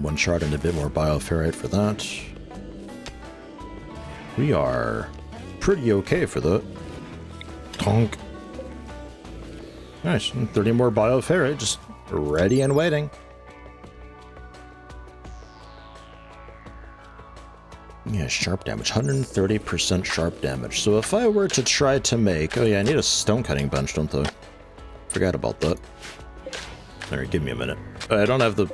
one shard and a bit more bioferrite for that. We are pretty okay for that. Tonk. Nice, and 30 more bioferrite, just ready and waiting. Yeah, sharp damage, 130% sharp damage. So if I were to try to make... Oh yeah, I need a stone cutting bench, don't I? Forgot about that. Alright, give me a minute. I don't have the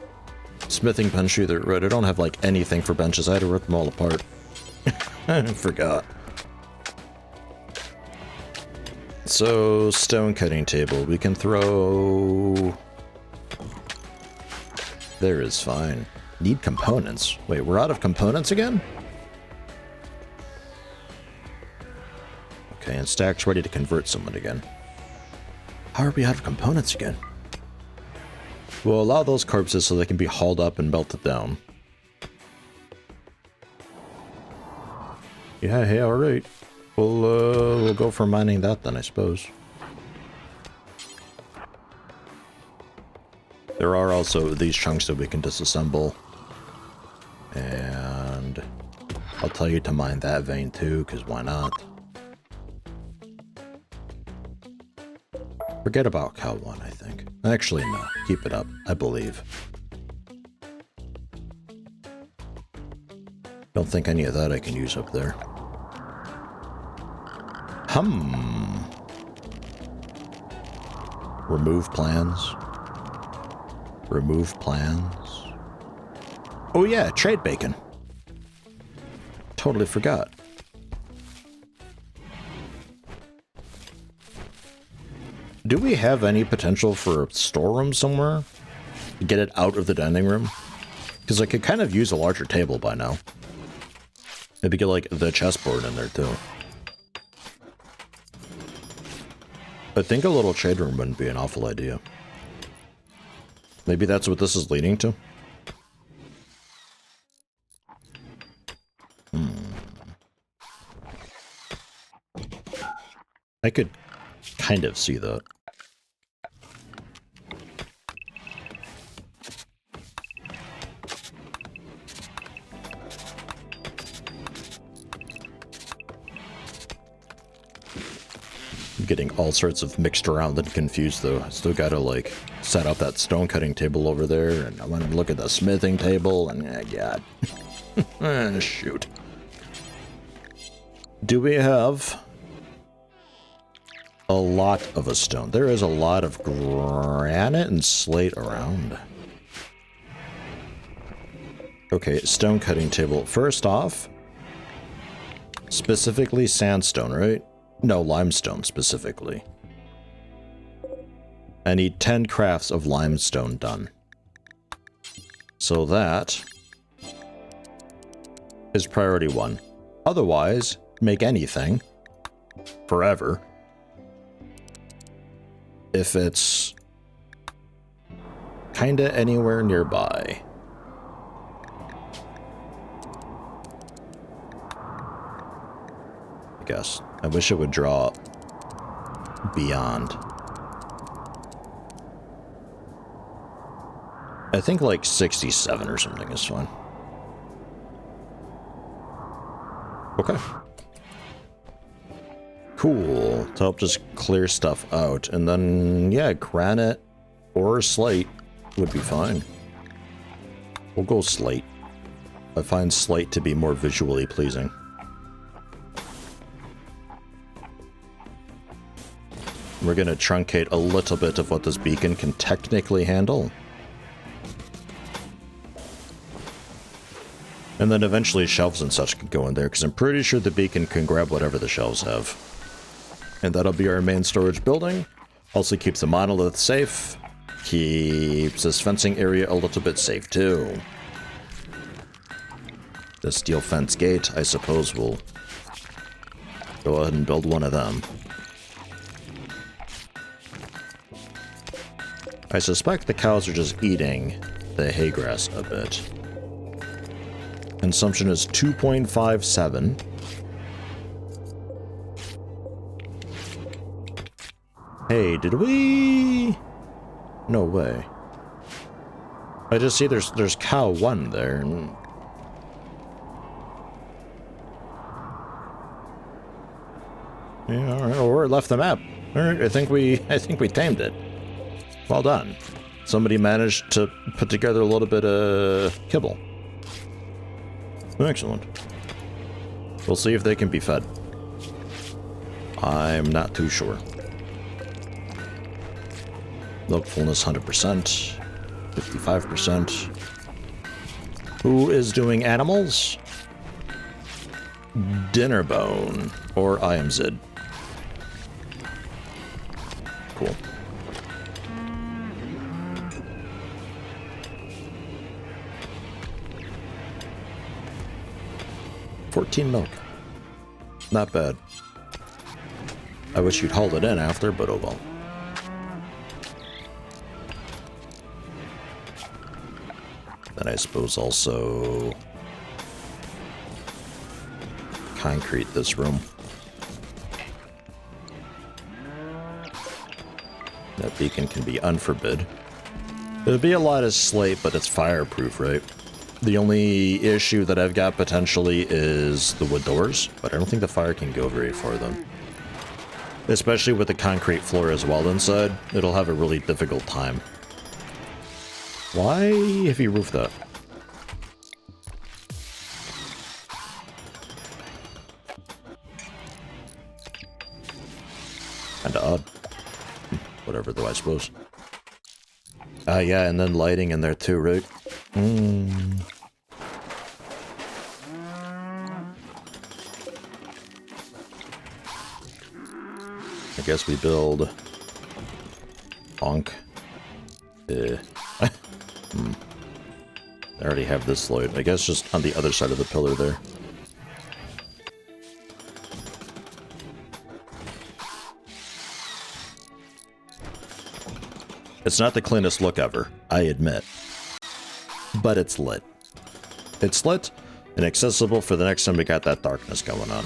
smithing bench either, right? I don't have, like, anything for benches. I had to rip them all apart. I forgot. So, stone cutting table. We can throw... There is fine. Need components. Wait, we're out of components again? Okay, and stack's ready to convert someone again. How are we out of components again? We'll allow those corpses so they can be hauled up and melted down. Yeah, hey, alright. We'll go for mining that then, I suppose. There are also these chunks that we can disassemble. And I'll tell you to mine that vein too, because why not? Forget about Cow 1, I think. Actually, no. Keep it up. I believe. Don't think any of that I can use up there. Remove plans. Remove plans. Oh yeah, trade bacon. Totally forgot. Do we have any potential for a storeroom somewhere? Get it out of the dining room? Because I could kind of use a larger table by now. Maybe get like the chessboard in there too. I think a little trade room wouldn't be an awful idea. Maybe that's what this is leading to? I could kind of see that. I'm getting all sorts of mixed around and confused though. I still gotta like set up that stone cutting table over there, and I want to look at the smithing table, and god. Shoot. Do we have a lot of a stone? There is a lot of granite and slate around. Okay, stone cutting table. First off, specifically sandstone, right? No, limestone specifically. I need 10 crafts of limestone done. So that is priority 1. Otherwise, make anything. Forever. If it's kinda anywhere nearby. I guess. I wish it would draw beyond. I think like 67 or something is fine. Okay. Cool. To help just clear stuff out. And then, yeah, granite or slate would be fine. We'll go slate. I find slate to be more visually pleasing. We're gonna truncate a little bit of what this beacon can technically handle. And then eventually shelves and such can go in there, because I'm pretty sure the beacon can grab whatever the shelves have. And that'll be our main storage building. Also keeps the monolith safe. Keeps this fencing area a little bit safe too. The steel fence gate, I suppose we'll go ahead and build one of them. I suspect the cows are just eating the hay grass a bit. Consumption is 2.57. Hey, did we... No way. I just see there's cow 1 there. Yeah, all right. Well, we're left the map. All right, I think we tamed it. Well done. Somebody managed to put together a little bit of kibble. Excellent. We'll see if they can be fed. I'm not too sure. Milk fullness 100%, 55%. Who is doing animals? Dinnerbone, or I am Zid. Cool. $14 milk. Not bad. I wish you'd hauled it in after, but oh well. Then I suppose also concrete this room. That beacon can be unforbid. It'd be a lot of slate, but it's fireproof, right? The only issue that I've got potentially is the wood doors, but I don't think the fire can go very far then. Especially with the concrete floor as well inside, it'll have a really difficult time. Why have you roofed that? Kinda odd. Whatever though, I suppose. Yeah, and then lighting in there too, right? I guess we build bonk. I already have this light. I guess just on the other side of the pillar there. It's not the cleanest look ever, I admit. But it's lit. It's lit and accessible for the next time we got that darkness going on.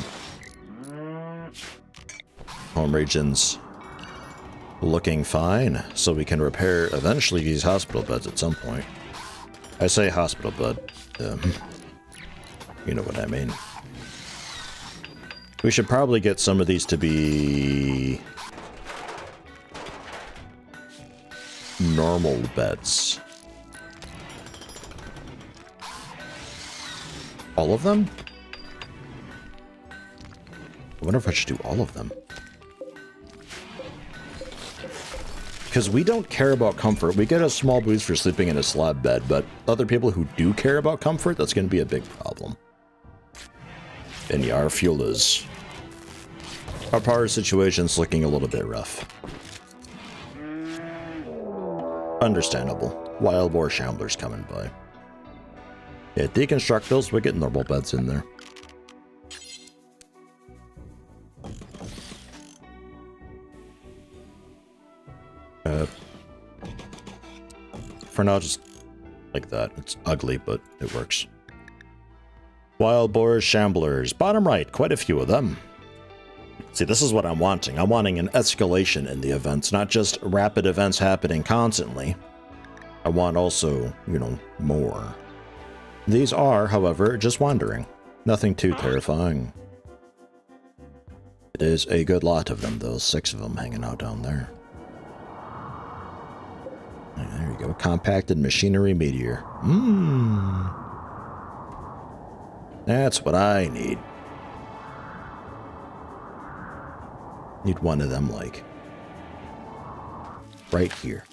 Home regions looking fine, so we can repair eventually these hospital beds at some point. I say hospital bed, you know what I mean. We should probably get some of these to be normal beds. All of them? I wonder if I should do all of them. Because we don't care about comfort. We get a small boost for sleeping in a slab bed, but other people who do care about comfort, that's going to be a big problem. And yeah, our fuel is... Our power situation's looking a little bit rough. Understandable. Wild boar shamblers coming by. Yeah, deconstruct those, we're getting normal beds in there. For now, just like that. It's ugly, but it works. Wild boars, shamblers. Bottom right, quite a few of them. See, this is what I'm wanting. I'm wanting an escalation in the events, not just rapid events happening constantly. I want also, you know, more. These are, however, just wandering. Nothing too terrifying. It is a good lot of them, though. 6 of them hanging out down there. There you go. Compacted machinery meteor. That's what I need. Need one of them, like, right here.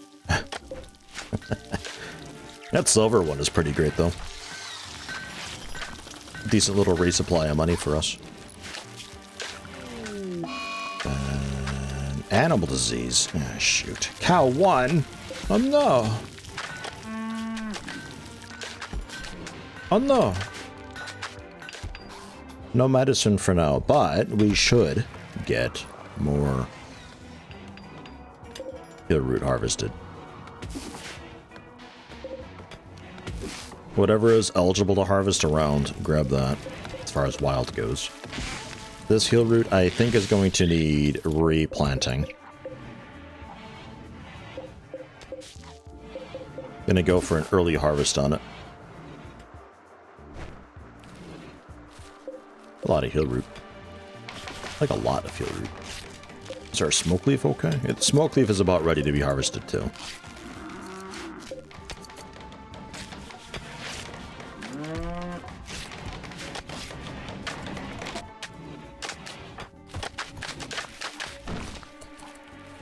That silver one is pretty great, though. Decent little resupply of money for us. Animal disease. Ah, shoot. Cow 1? Oh no. Oh no. No medicine for now, but we should get more hill root harvested. Whatever is eligible to harvest around, grab that as far as wild goes. This hill root, I think, is going to need replanting. Gonna go for an early harvest on it. A lot of heal root. Like a lot of heal root. Is our smoke leaf okay? Smoke leaf is about ready to be harvested too.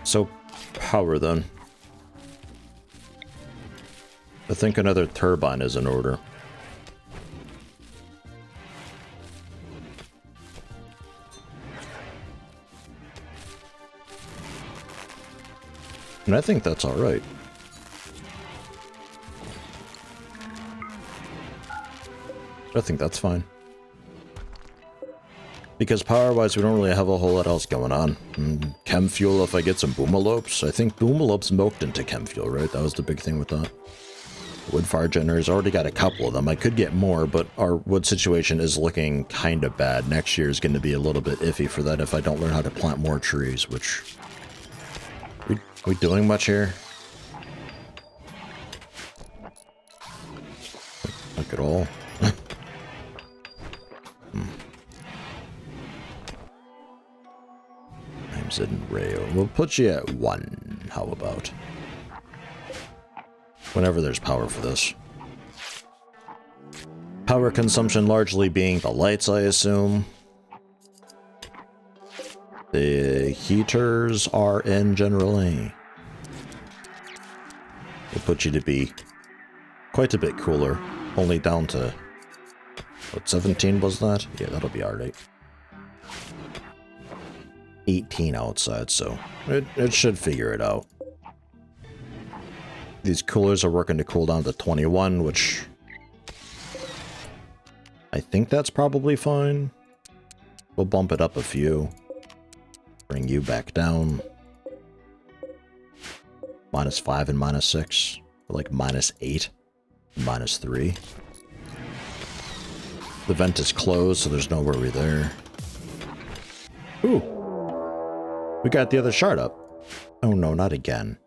So, power then. I think another turbine is in order. And I think that's alright. I think that's fine. Because power-wise, we don't really have a whole lot else going on. Chem fuel, if I get some boomalopes. I think boomalopes milked into chem fuel, right? That was the big thing with that. Wood fire generators, already got a couple of them. I could get more, but our wood situation is looking kind of bad. Next year is going to be a little bit iffy for that if I don't learn how to plant more trees, which... Are we doing much here? Look at all. In rail. We'll put you at 1. How about? Whenever there's power for this. Power consumption largely being the lights, I assume. The heaters are in generally. We'll put you to be quite a bit cooler. Only down to... What, 17 was that? Yeah, that'll be alright. 18 outside, so it should figure it out. These coolers are working to cool down to 21, which I think that's probably fine. We'll bump it up a few. Bring you back down. -5 and -6. Or like -8, -3. The vent is closed, so there's no worry there. Ooh. We got the other shard up. Oh no, not again.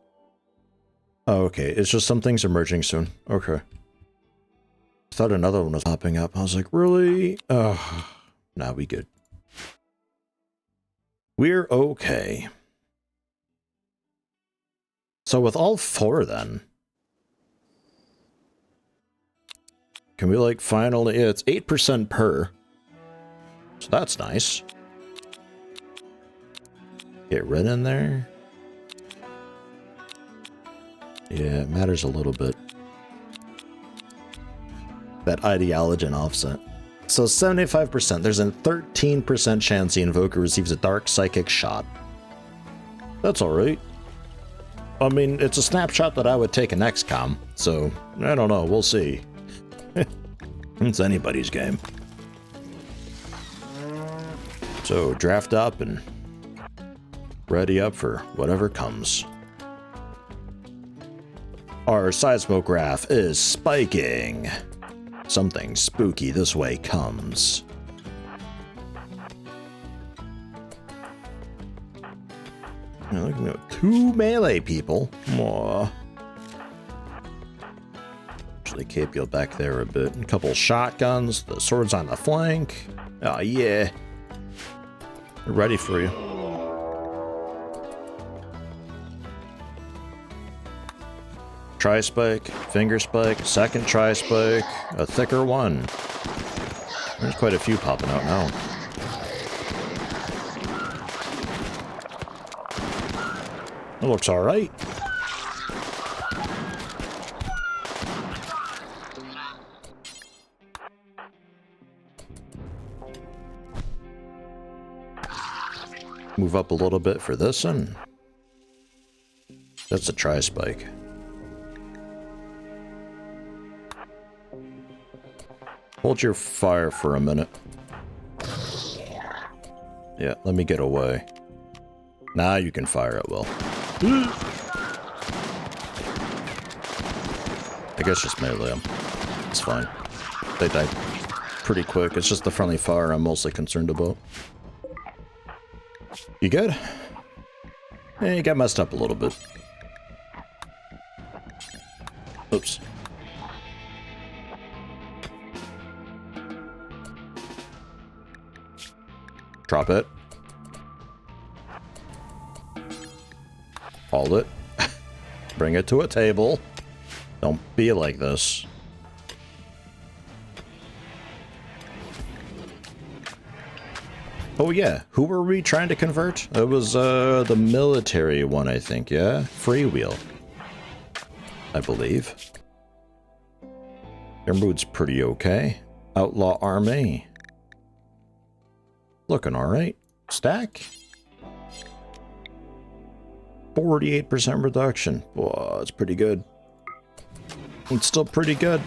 Oh, okay. It's just some things are merging soon. Okay. I thought another one was popping up. I was like, really? Ugh. Nah, we good. We're okay. So with all 4 then, can we like finally, yeah, it's 8% per. So that's nice. Get red in there. Yeah, it matters a little bit. That ideologen offset. So 75%. There's a 13% chance the invoker receives a dark psychic shot. That's alright. I mean, it's a snapshot that I would take in XCOM, so I don't know, we'll see. It's anybody's game. So draft up and ready up for whatever comes. Our seismograph is spiking. Something spooky this way comes. Now, look at 2 melee people. Aww. Actually, Capio back there a bit. A couple shotguns. The swords on the flank. Oh yeah. They're ready for you. Tri-spike, finger spike, second tri-spike, a thicker one. There's quite a few popping out now. It looks alright. Move up a little bit for this one. That's a tri-spike. Hold your fire for a minute. Yeah, let me get away. Now you can fire it, Will. I guess just melee them. It's fine. They die pretty quick. It's just the friendly fire I'm mostly concerned about. You good? Yeah, you got messed up a little bit. Oops. Drop it. Hold it. Bring it to a table. Don't be like this. Oh yeah, who were we trying to convert? It was the military one, I think, yeah? Freewheel, I believe. Their mood's pretty okay. Outlaw army. Looking alright. Stack. 48% reduction. Whoa, that's pretty good. It's still pretty good.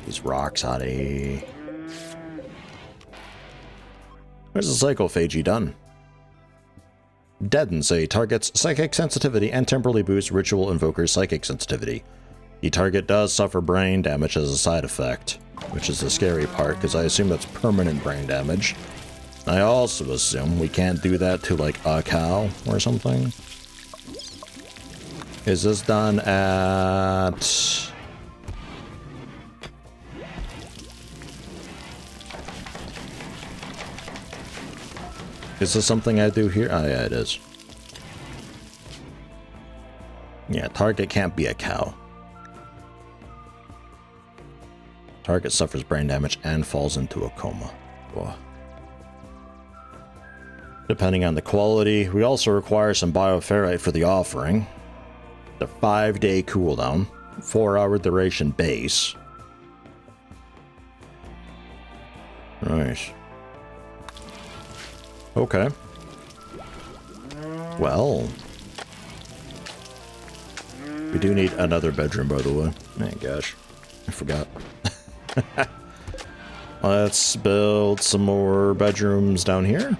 These rocks out of here. Where's the psychophagy done? Deadens a target's psychic sensitivity and temporarily boosts ritual invoker's psychic sensitivity. The target does suffer brain damage as a side effect, which is the scary part, because I assume that's permanent brain damage. I also assume we can't do that to, like, a cow or something. Is this done at... Is this something I do here? Oh, yeah, it is. Yeah, target can't be a cow. Target suffers brain damage and falls into a coma. Whoa. Depending on the quality, we also require some bioferrite for the offering. The 5-day cooldown, 4-hour duration base. Right. Okay. Well. We do need another bedroom, by the way. Oh gosh. I forgot. Let's build some more bedrooms down here.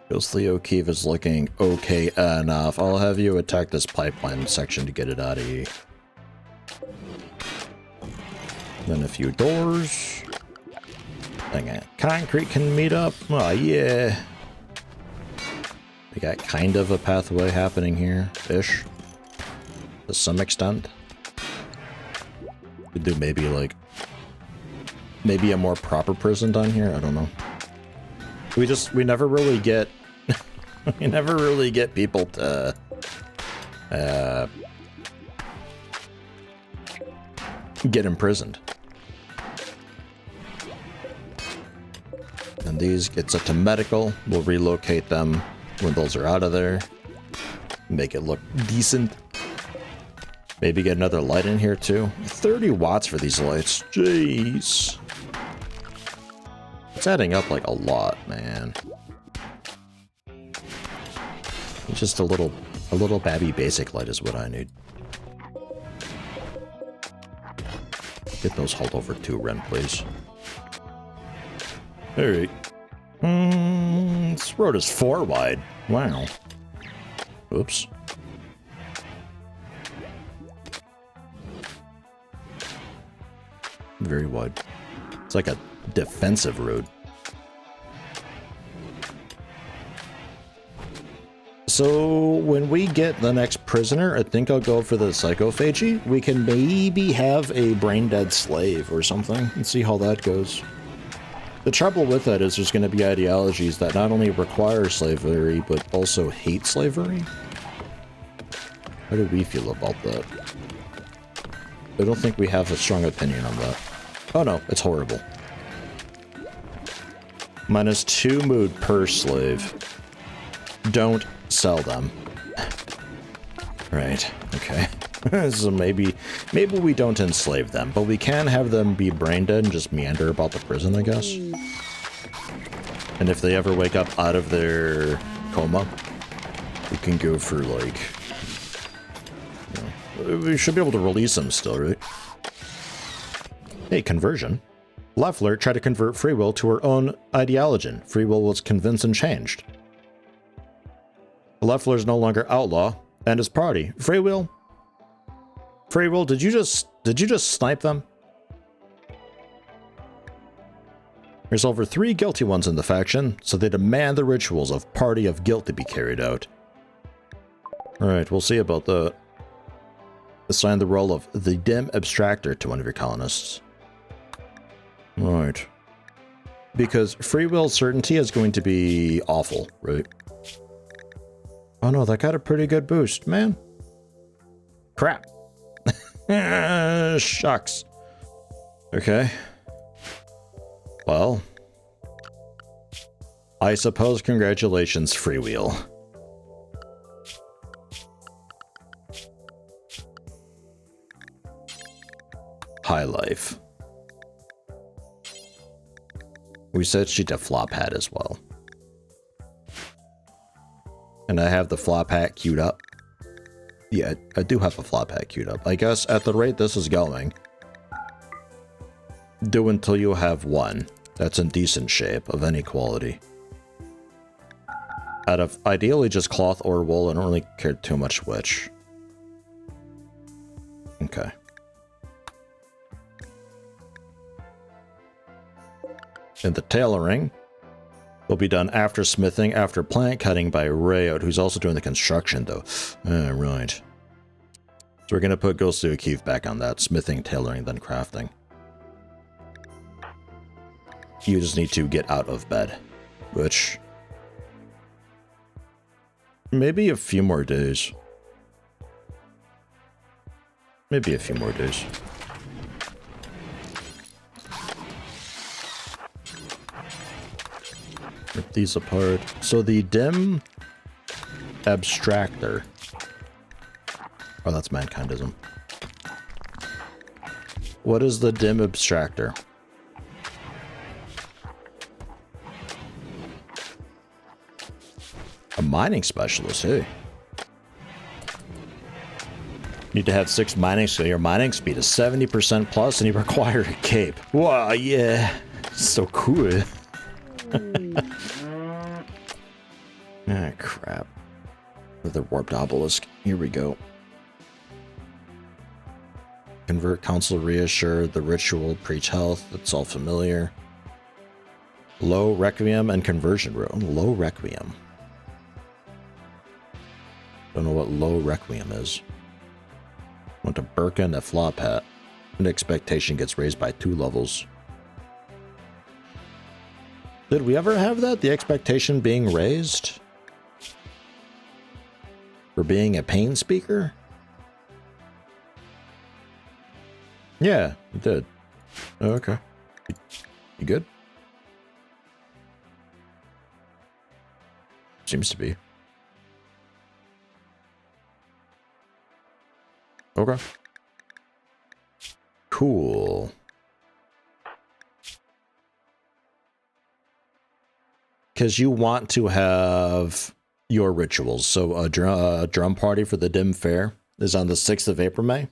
Ghostly O'Keefe is looking okay enough. I'll have you attack this pipeline section to get it out of here. Then a few doors. Concrete can meet up. Oh, yeah. We got kind of a pathway happening here-ish. To some extent. Could do maybe, like... Maybe a more proper prison down here? I don't know. We never really get... we never really get people to... get imprisoned. And these get set to medical. We'll relocate them when those are out of there. Make it look decent. Maybe get another light in here too. 30 watts for these lights. Jeez. It's adding up like a lot, man. Just a little babby basic light is what I need. Get those hauled over to Ren, please. Alright. This road is 4 wide. Wow. Oops. Very wide. It's like a defensive road. So when we get the next prisoner, I think I'll go for the psychophagy. We can maybe have a brain dead slave or something and see how that goes. The trouble with that is there's going to be ideologies that not only require slavery, but also hate slavery. How do we feel about that? I don't think we have a strong opinion on that. Oh no, it's horrible. -2 mood per slave. Don't sell them. Right, okay. So maybe we don't enslave them, but we can have them be brain dead and just meander about the prison, I guess. And if they ever wake up out of their coma, we can go for, like... You know, we should be able to release them still, right? Hey, conversion. Leffler tried to convert Freewill to her own ideology. Freewill was convinced and changed. Leffler is no longer outlaw, and his party. Freewill, did you just snipe them? There's over 3 guilty ones in the faction, so they demand the rituals of Party of Guilt to be carried out. Alright, we'll see about that. Assign the role of the Dim Abstractor to one of your colonists. Right. Because free will certainty is going to be awful, right? Oh no, that got a pretty good boost, man. Crap. Shucks. Okay. Well. I suppose congratulations, freewheel. High life. We said she'd have flop hat as well. And I have the flop hat queued up. Yeah, I do have a flop hat queued up. I guess at the rate this is going, do until you have one that's in decent shape of any quality. Out of ideally just cloth or wool, I don't really care too much which. Okay. And the tailoring will be done after smithing, after plant cutting by Rayout, who's also doing the construction, though. Right. So we're going to put Ghost O'Keefe back on that. Smithing, tailoring, then crafting. You just need to get out of bed. Which... maybe a few more days. Maybe a few more days. Rip these apart. So the Dim Abstractor. Oh, that's Mankindism. What is the Dim Abstractor? A mining specialist, hey. Need to have 6 mining, so your mining speed is 70% plus, and you require a cape. Wow, yeah. So cool. Ah, crap. Another warped obelisk. Here we go. Convert, counsel, reassure, the ritual, preach health. It's all familiar. Low requiem and conversion room. Low requiem. Don't know what low requiem is. Went to Birkin and a flop hat. And expectation gets raised by 2 levels. Did we ever have that? The expectation being raised? For being a pain speaker? Yeah, it did. Oh, okay. You good? Seems to be. Okay. Cool. Because you want to have your rituals. So a drum party for the Dim Fair is on the 6th of April, May.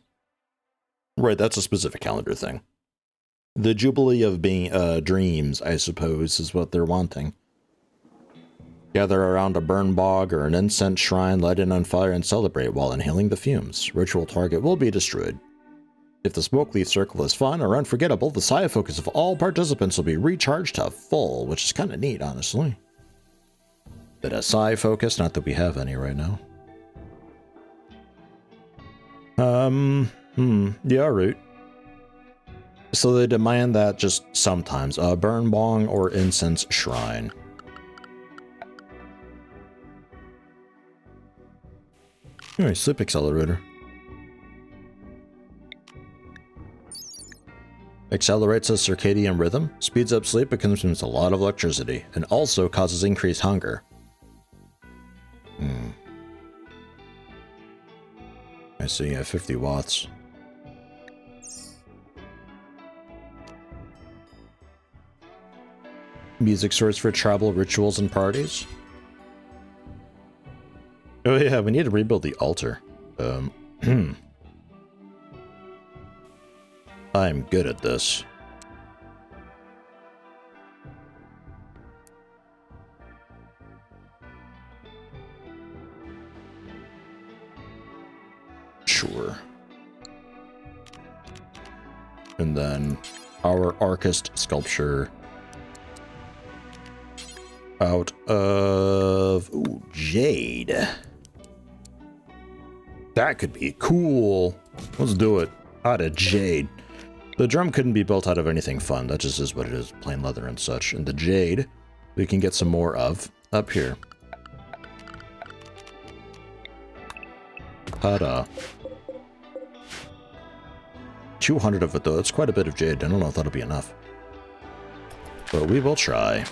Right, that's a specific calendar thing. The Jubilee of being Dreams, I suppose, is what they're wanting. Gather around a burn bog or an incense shrine, light it on fire, and celebrate while inhaling the fumes. Ritual target will be destroyed. If the smoke leaf circle is fun or unforgettable, the psi focus of all participants will be recharged to full, which is kind of neat, honestly. Bit of psi focus, not that we have any right now. Yeah, root. So they demand that just sometimes. Burn bong or incense shrine. Alright, sleep accelerator. Accelerates a circadian rhythm, speeds up sleep, but consumes a lot of electricity, and also causes increased hunger. I see, 50 watts. Music source for tribal rituals and parties. Oh yeah, we need to rebuild the altar. I'm good at this. Sure. And then our archist sculpture out of... Ooh, jade. That could be cool. Let's do it. Out of jade. The drum couldn't be built out of anything fun. That just is what it is. Plain leather and such. And the jade, we can get some more of up here. Ta-da. 200 of it, though. That's quite a bit of jade. I don't know if that'll be enough. But we will try.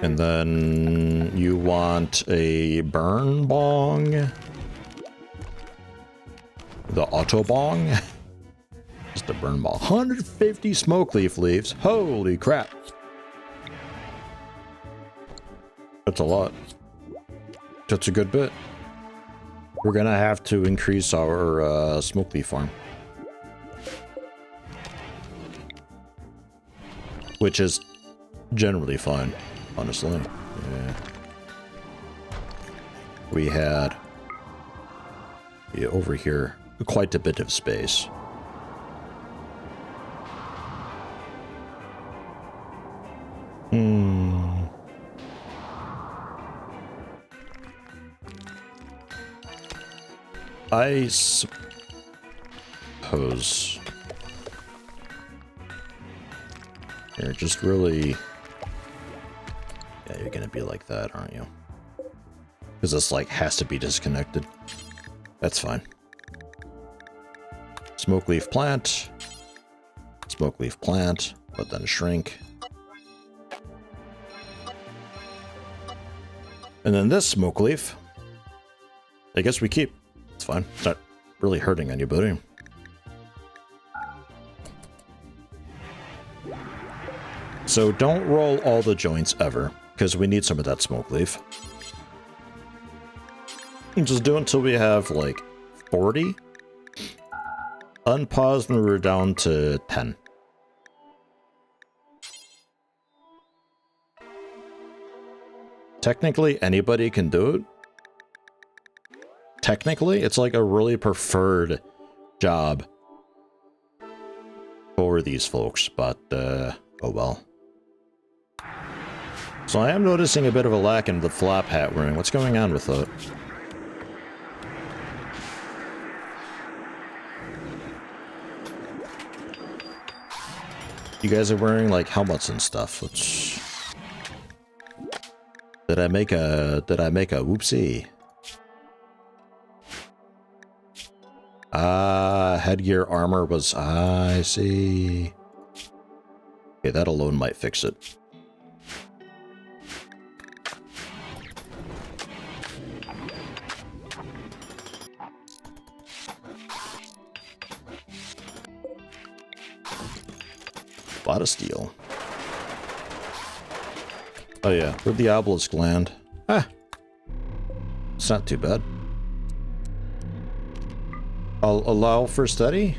And then you want a burn bong. The auto bong. Just a burn ball. 150 smoke leaf leaves. Holy crap. That's a lot. That's a good bit. We're gonna have to increase our smoke leaf farm. Which is generally fine, honestly. Yeah. We had over here quite a bit of space. I suppose you're just really... Yeah, you're gonna be like that, aren't you? Because this, like, has to be disconnected. That's fine. Smoke leaf plant. Smoke leaf plant, but then shrink. And then this smoke leaf, I guess we keep. It's fine. It's not really hurting anybody. So don't roll all the joints ever, because we need some of that smoke leaf. And just do it until we have, like, 40. Unpause when we're down to 10. Technically, anybody can do it. Technically, it's like a really preferred job for these folks, but, oh well. So I am noticing a bit of a lack in the flap hat wearing. What's going on with it? You guys are wearing, like, helmets and stuff. Let's... Did I make a whoopsie? Ah, headgear armor was... I see. Okay, that alone might fix it. A lot of steel. Oh yeah, where'd the obelisk land? Ah! It's not too bad. I'll allow for study?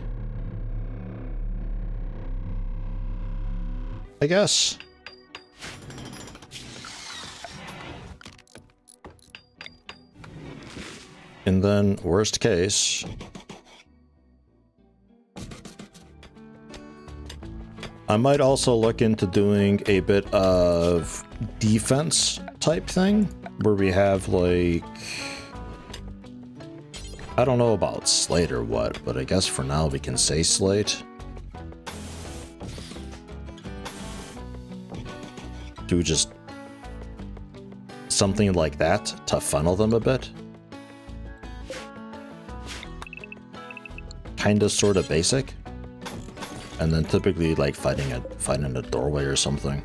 I guess. And then, worst case... I might also look into doing a bit of defense type thing, where we have, like... I don't know about slate or what, but I guess for now we can say slate. Do just something like that to funnel them a bit. Kinda sorta basic. And then typically like fighting a doorway or something.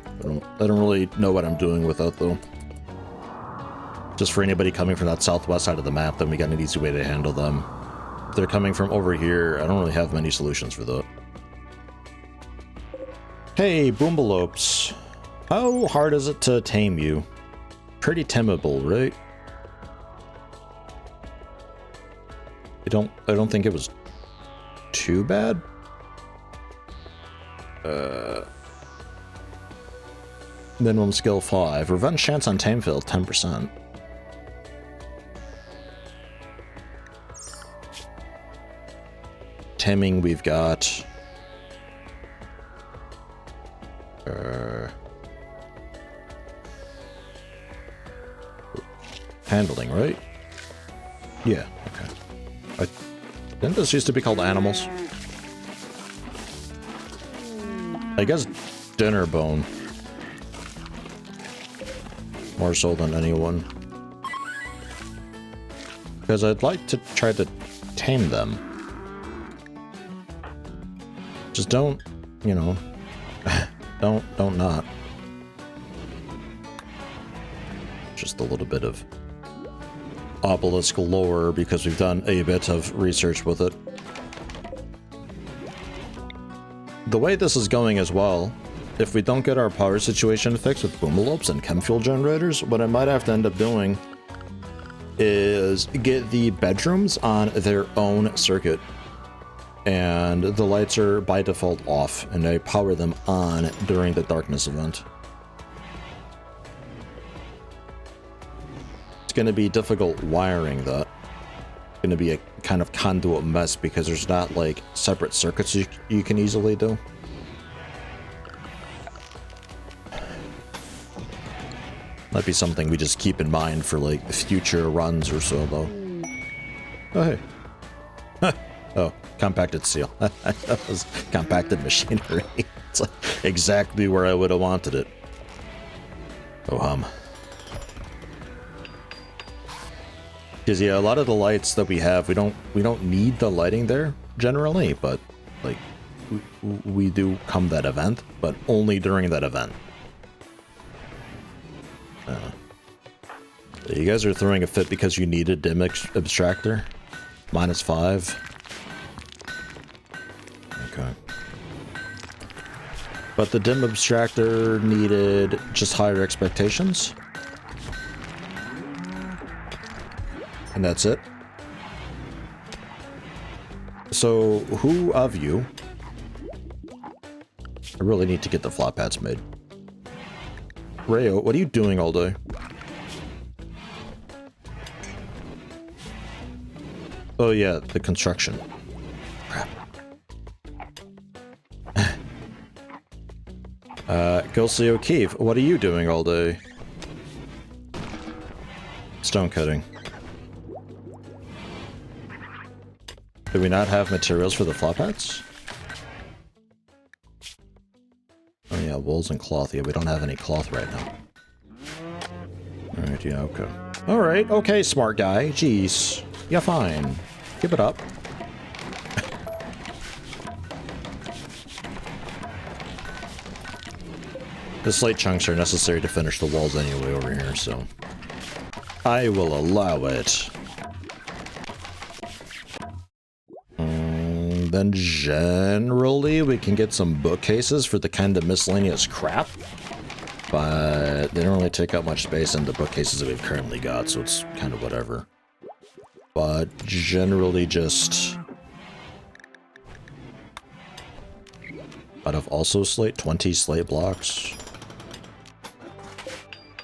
I don't really know what I'm doing with that though. Just for anybody coming from that southwest side of the map, then we got an easy way to handle them. If they're coming from over here, I don't really have many solutions for that. Hey, boombalopes. How hard is it to tame you? Pretty tameable, right? I don't think it was too bad. Minimum skill 5. Revenge chance on tame field 10%. Taming we've got Handling, right? Yeah, okay. Didn't this used to be called animals? I guess dinner bone. More so than anyone. Because I'd like to try to tame them. Just don't, you know, don't not. Just a little bit of obelisk lore because we've done a bit of research with it. The way this is going as well, if we don't get our power situation fixed with boomalopes and chem fuel generators, what I might have to end up doing is get the bedrooms on their own circuit. And the lights are by default off, and I power them on during the darkness event. It's going to be difficult wiring that. It's going to be a kind of conduit mess because there's not like separate circuits you can easily do. Might be something we just keep in mind for like future runs or so though. Oh hey. Huh. Oh, compacted steel. That was compacted machinery. It's like exactly where I would have wanted it. Oh Because yeah, a lot of the lights that we have, we don't need the lighting there generally, but like we do come that event, but only during that event. You guys are throwing a fit because you need a dim abstractor? -5. Okay. But the dim abstractor needed just higher expectations? And that's it? So, who of you... I really need to get the flop pads made. Rayo, what are you doing all day? Oh yeah, the construction. Crap. Gilsey O'Keefe, what are you doing all day? Stone cutting. Do we not have materials for the flop hats? Oh yeah, wools and cloth. Yeah, we don't have any cloth right now. Alright, yeah, okay. Alright, okay, smart guy. Jeez. You're fine. Give it up. The slate chunks are necessary to finish the walls anyway over here, so... I will allow it. Then generally we can get some bookcases for the kind of miscellaneous crap. But they don't really take up much space in the bookcases that we've currently got, so it's kind of whatever. But generally just... Out of also slate, 20 slate blocks.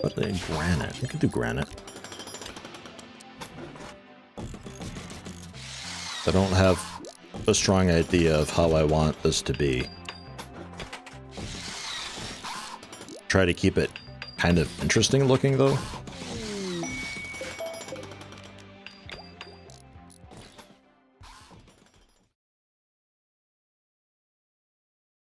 But granite. We could do granite. I don't have a strong idea of how I want this to be. Try to keep it kind of interesting looking though.